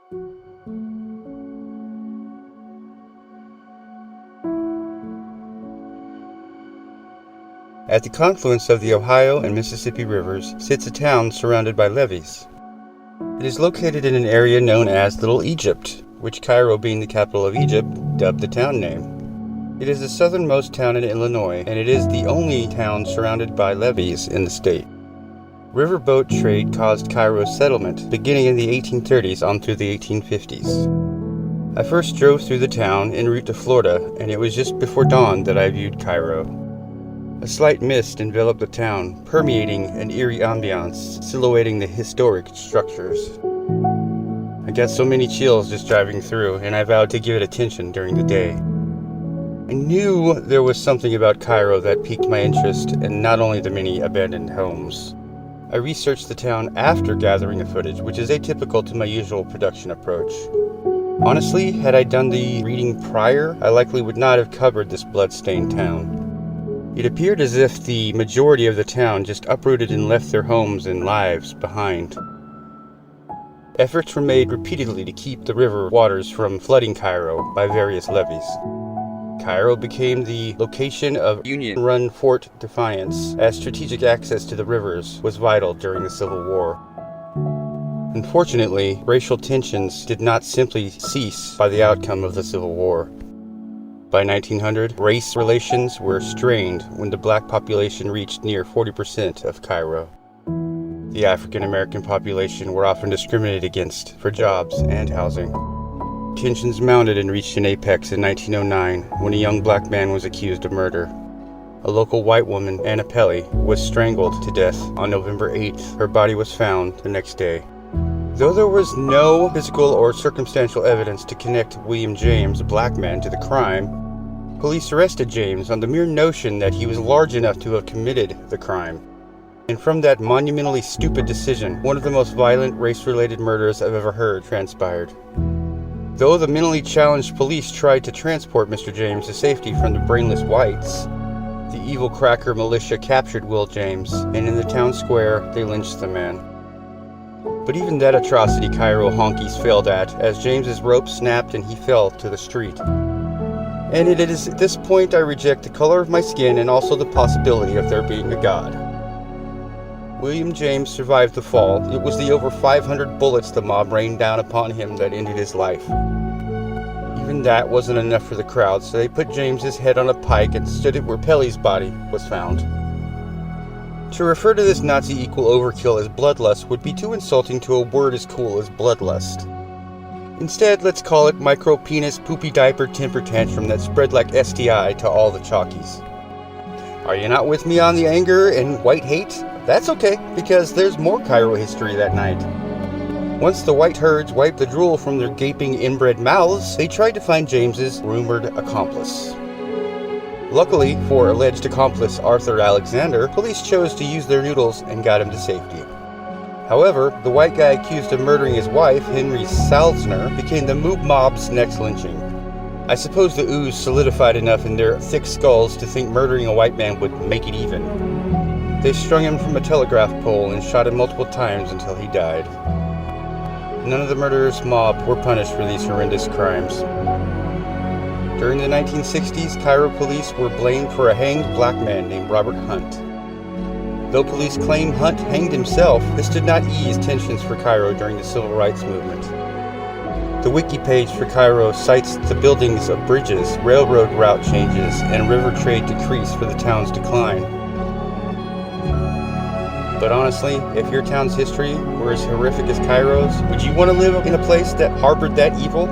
At the confluence of the Ohio and Mississippi rivers sits a town surrounded by levees. It is located in an area known as Little Egypt, which Cairo, being the capital of Egypt, dubbed the town name. It is the southernmost town in Illinois, and it is the only town surrounded by levees in the state. Riverboat trade caused Cairo's settlement, beginning in the 1830s on through the 1850s. I first drove through the town en route to Florida, and it was just before dawn that I viewed Cairo. A slight mist enveloped the town, permeating an eerie ambiance, silhouetting the historic structures. I got so many chills just driving through, and I vowed to give it attention during the day. I knew there was something about Cairo that piqued my interest, and not only the many abandoned homes. I researched the town after gathering the footage, which is atypical to my usual production approach. Honestly, had I done the reading prior, I likely would not have covered this blood-stained town. It appeared as if the majority of the town just uprooted and left their homes and lives behind. Efforts were made repeatedly to keep the river waters from flooding Cairo by various levees. Cairo became the location of Union-run Fort Defiance, as strategic access to the rivers was vital during the Civil War. Unfortunately, racial tensions did not simply cease by the outcome of the Civil War. By 1900, race relations were strained when the black population reached near 40% of Cairo. The African American population were often discriminated against for jobs and housing. Tensions mounted and reached an apex in 1909 when a young black man was accused of murder. A local white woman, Anna Pelly, was strangled to death on November 8th. Her body was found the next day. Though there was no physical or circumstantial evidence to connect William James, a black man, to the crime, police arrested James on the mere notion that he was large enough to have committed the crime. And from that monumentally stupid decision, one of the most violent race-related murders I've ever heard transpired. Though the mentally challenged police tried to transport Mr. James to safety from the brainless whites, the evil cracker militia captured Will James, and in the town square, they lynched the man. But even that atrocity Cairo honkies failed at, as James's rope snapped and he fell to the street. And it is at this point I reject the color of my skin and also the possibility of there being a God. William James survived the fall. It was the over 500 bullets the mob rained down upon him that ended his life. Even that wasn't enough for the crowd, so they put James's head on a pike and stood it where Pelly's body was found. To refer to this Nazi equal overkill as bloodlust would be too insulting to a word as cool as bloodlust. Instead, let's call it micro-penis poopy diaper temper tantrum that spread like STI to all the chalkies. Are you not with me on the anger and white hate? That's okay, because there's more Cairo history that night. Once the white herds wiped the drool from their gaping inbred mouths, they tried to find James's rumored accomplice. Luckily for alleged accomplice Arthur Alexander, police chose to use their noodles and got him to safety. However, the white guy accused of murdering his wife, Henry Salzner, became the mob's next lynching. I suppose the ooze solidified enough in their thick skulls to think murdering a white man would make it even. They strung him from a telegraph pole and shot him multiple times until he died. None of the murderous mob were punished for these horrendous crimes. During the 1960s, Cairo police were blamed for a hanged black man named Robert Hunt. Though police claim Hunt hanged himself, this did not ease tensions for Cairo during the civil rights movement. The wiki page for Cairo cites the buildings of bridges, railroad route changes, and river trade decrease for the town's decline. But honestly, if your town's history were as horrific as Cairo's, would you want to live in a place that harbored that evil?